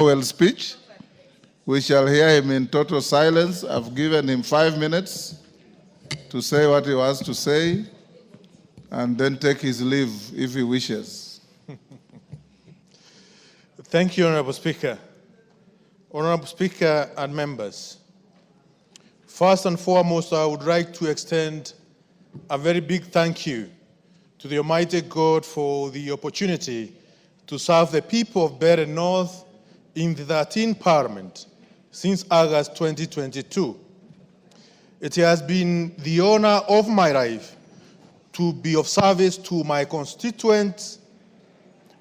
farewell speech. We shall hear him in total silence. I've given him 5 minutes to say what he wants to say and then take his leave if he wishes. Thank you, Honorable Speaker. Honorable Speaker and members, first and foremost, I would like to extend a very big thank you to the Almighty God for the opportunity to serve the people of Parlianent North in the 13th Parliament since August 2022. It has been the honor of my life to be of service to my constituents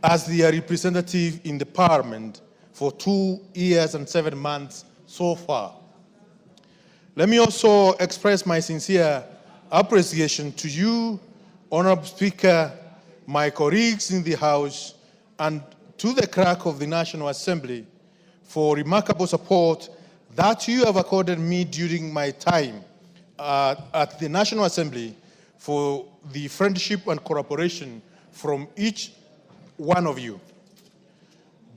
as their representative in the Parliament for 2 years and 7 months so far. Let me also express my sincere appreciation to you, Honorable Speaker, my colleagues in the House, and to the clerk of the National Assembly for remarkable support that you have accorded me during my time at the National Assembly, for the friendship and cooperation from each one of you.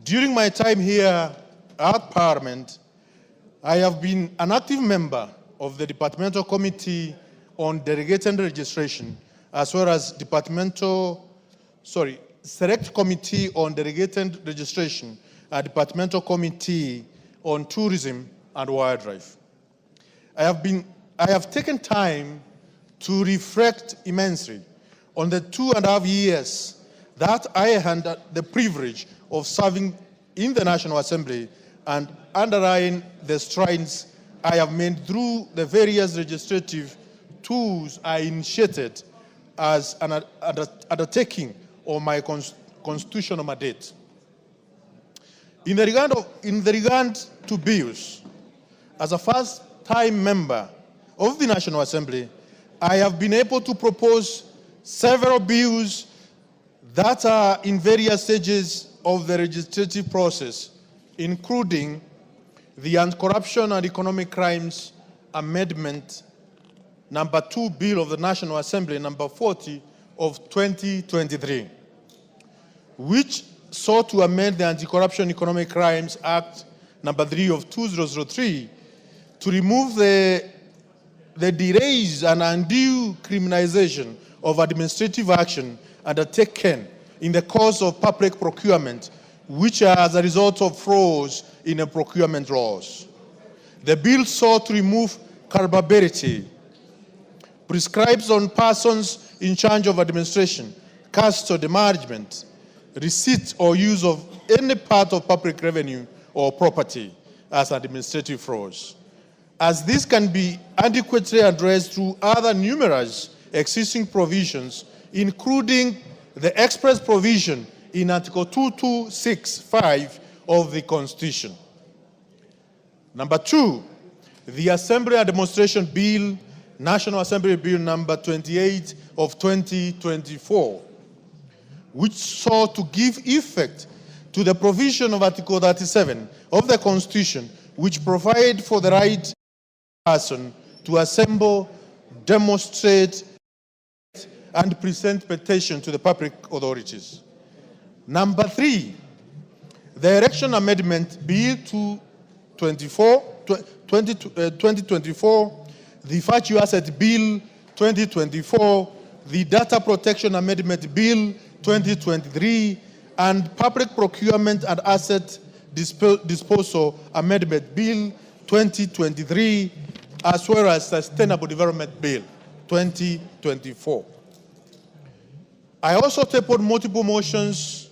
During my time here at Parliament, I have been an active member of the Departmental Committee on Delegated Registration, as well as Select Committee on Delegated Registration, and Departmental Committee on Tourism and Wildlife. I have taken time to reflect immensely on the 2.5 years that I had the privilege of serving in the National Assembly, and underlying the strides I have made through the various legislative tools I initiated as an undertaking of my constitutional mandate. In the regard to bills, as a first-time member of the National Assembly, I have been able to propose several bills that are in various stages of the legislative process, including the Anti-Corruption and Economic Crimes Amendment number 2 Bill of the National Assembly, number 40 of 2023, which sought to amend the Anti-Corruption Economic Crimes Act number 3 of 2003 to remove the delays and undue criminalization of administrative action undertaken in the course of public procurement, which are as a result of flaws in the procurement laws. The bill sought to remove culpability, prescribes on persons in charge of administration, custody, management, receipt or use of any part of public revenue or property as administrative flaws, as this can be adequately addressed through other numerous existing provisions, including the express provision in Article 2265 of the Constitution. Number 2, the Assembly and Demonstration Bill, National Assembly Bill number 28 of 2024, which sought to give effect to the provision of Article 37 of the Constitution, which provides for the right of a person to assemble, demonstrate, and present petition to the public authorities. Number 3, the Election Amendment Bill 2024, the Virtue Asset Bill 2024, the Data Protection Amendment Bill 2023, and Public Procurement and Asset Disposal Amendment Bill 2023, as well as Sustainable Development Bill 2024. I also tabled multiple motions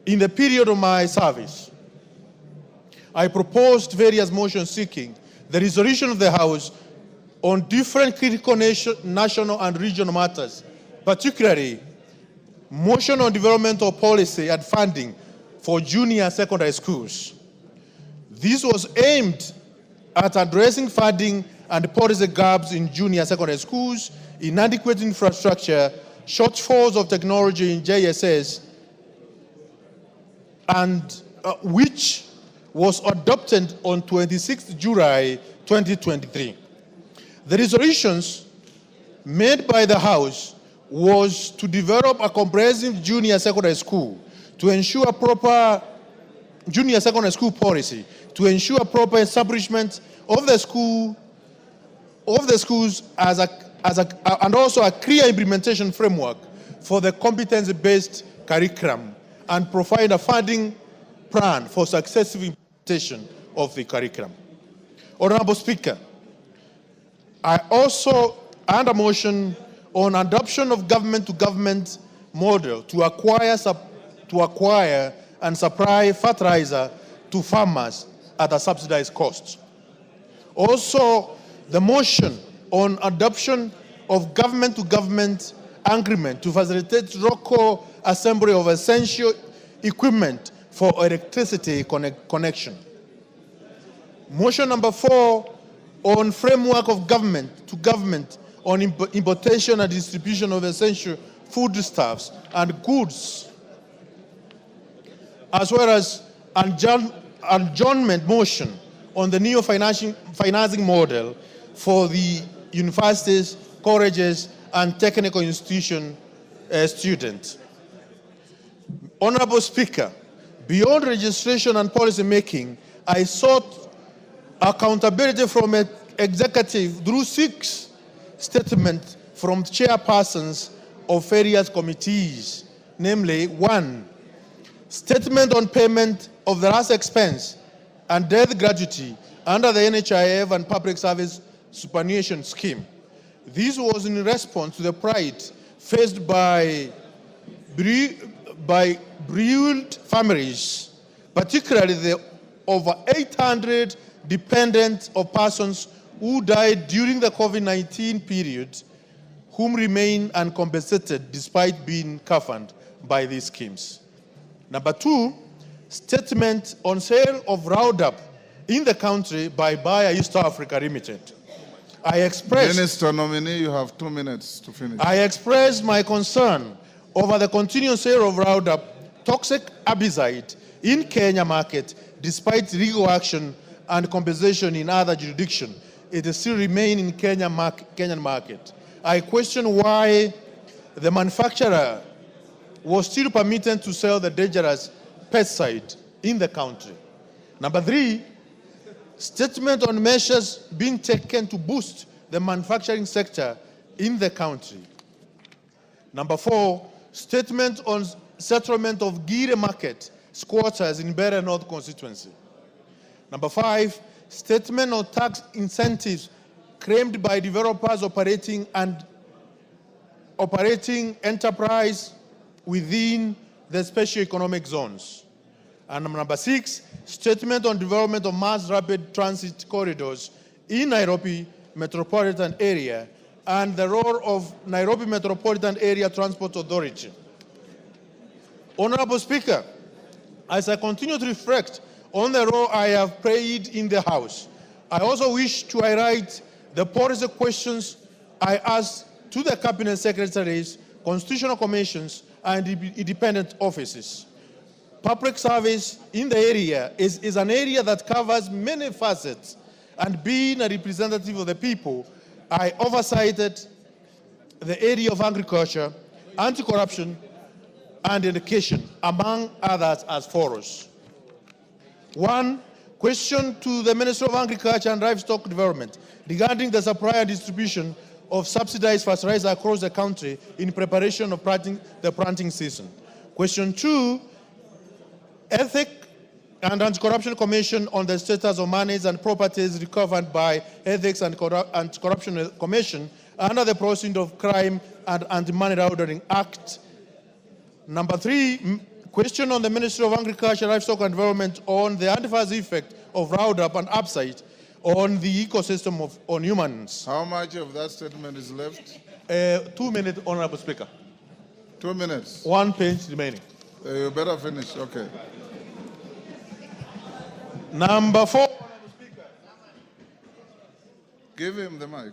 in the period of my service. I proposed various motions seeking the resolution of the House on different critical national and regional matters, particularly motion on developmental policy and funding for junior secondary schools. This was aimed at addressing funding and policy gaps in junior secondary schools, inadequate infrastructure, shortfalls of technology in JSS, and which was adopted on 26 July 2023. The resolutions made by the House was to develop a comprehensive junior secondary school to ensure proper junior secondary school policy to ensure proper establishment of the schools and also a clear implementation framework for the competency-based curriculum and provide a funding plan for successful implementation of the curriculum. Honorable Speaker, I also and a motion on adoption of government-to-government model to acquire and supply fertilizer to farmers at a subsidized cost. Also, the motion on adoption of government-to-government agreement to facilitate local assembly of essential equipment for electricity connection. Motion number 4 on framework of government-to-government on importation and distribution of essential foodstuffs and goods, as well as adjournment motion on the new financing model for the universities, colleges, and technical institution students. Honorable Speaker, beyond registration and policy making, I sought accountability from an executive through 6 statements from chairpersons of various committees, namely 1, statement on payment of the last expense and death gratuity under the NHIF and Public Service Superannuation Scheme. This was in response to the plight faced by bereaved families, particularly the over 800 dependents of persons who died during the COVID-19 period, whom remain uncompensated despite being covered by these schemes. Number 2, statement on sale of Roundup in the country by Bayer East Africa Limited. Minister nominee, you have 2 minutes to finish. I expressed my concern over the continued sale of Roundup, toxic herbicide, in Kenya market, despite legal action and compensation in other jurisdictions. It still remains in Kenyan market. I question why the manufacturer was still permitted to sell the dangerous pesticide in the country. Number 3, statement on measures being taken to boost the manufacturing sector in the country. Number 4, statement on settlement of Gire market squatters in Bere North constituency. Number 5, statement on tax incentives claimed by developers operating enterprise within the special economic zones. And number 6, statement on development of mass rapid transit corridors in Nairobi metropolitan area and the role of Nairobi Metropolitan Area Transport Authority. Honorable Speaker, as I continue to reflect on the role I have played in the House, I also wish to highlight the policy questions I asked to the Cabinet Secretaries, Constitutional Commissions, and independent offices. Public service in the area is an area that covers many facets, and being a representative of the people, I oversighted the area of agriculture, anti-corruption, and education, among others, as follows. 1, question to the Minister of Agriculture and Livestock Development regarding the supply and distribution of subsidized fertilizer across the country in preparation of the planting season. Question 2, Ethics and Anti-Corruption Commission on the status of monies and properties recovered by Ethics and Anti-Corruption Commission under the Proceeds of Crime and Anti-Money Laundering Act. Number 3, question on the Ministry of Agriculture, Livestock and Development on the adverse effect of Roundup and upside on the ecosystem on humans. How much of that statement is left? 2 minutes, Honorable Speaker. 2 minutes. 1 page remaining. You better finish, okay. Number 4, Honorable Speaker. Give him the mic.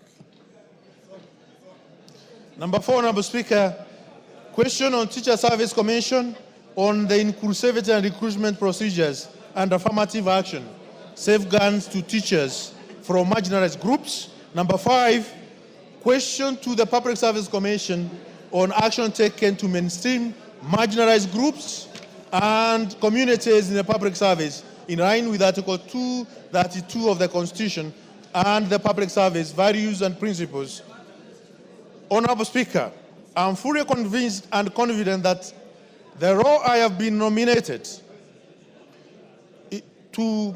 Number 4, Honorable Speaker, question on Teacher Service Commission on the inclusivity and recruitment procedures and affirmative action, safeguards to teachers from marginalized groups. Number 5, question to the Public Service Commission on action taken to mainstream marginalized groups and communities in the public service in line with Article 232 of the Constitution and the public service values and principles. Honorable Speaker, I'm fully convinced and confident that the role I have been nominated to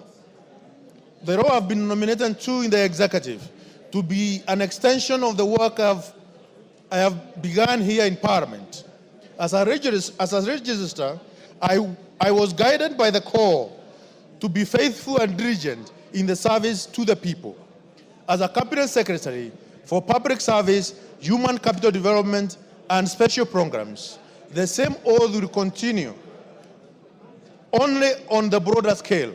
in the executive to be an extension of the work I have begun here in Parliament. As a registrar, I was guided by the call to be faithful and diligent in the service to the people. As a Cabinet Secretary for Public Service, Human Capital Development, and Special Programs, the same oath will continue, only on the broader scale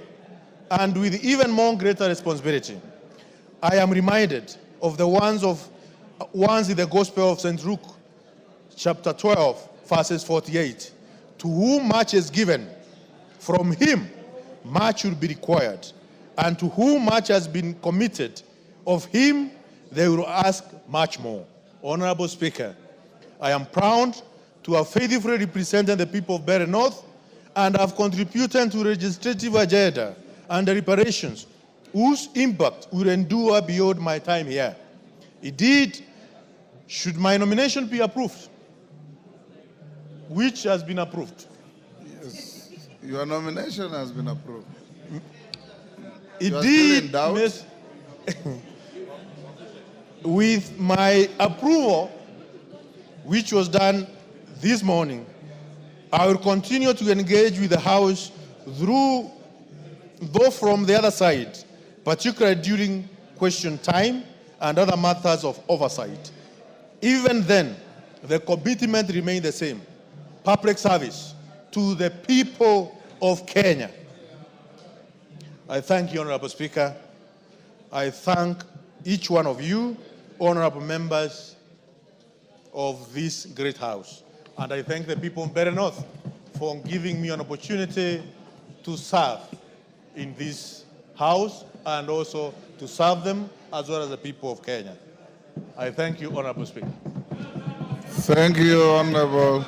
and with even more greater responsibility. I am reminded of the ones in the Gospel of St. Luke, chapter 12, verses 48. To whom much is given, from him much will be required. And to whom much has been committed, of him they will ask much more. Honorable Speaker, I am proud to have faithfully represented the people of Parliament North and have contributed to the legislative agenda and the reparations whose impact will endure beyond my time here. Indeed, should my nomination be approved, which has been approved. Yes, your nomination has been approved. Indeed, you are still in doubt? Miss, with my approval, which was done this morning, I will continue to engage with the House though from the other side, particularly during question time and other matters of oversight. Even then, the commitment remains the same: public service to the people of Kenya. I thank you, Honorable Speaker. I thank each one of you, honorable members of this great House. And I thank the people of Parliament North for giving me an opportunity to serve in this House and also to serve them as well as the people of Kenya. I thank you, Honorable Speaker. Thank you, Honorable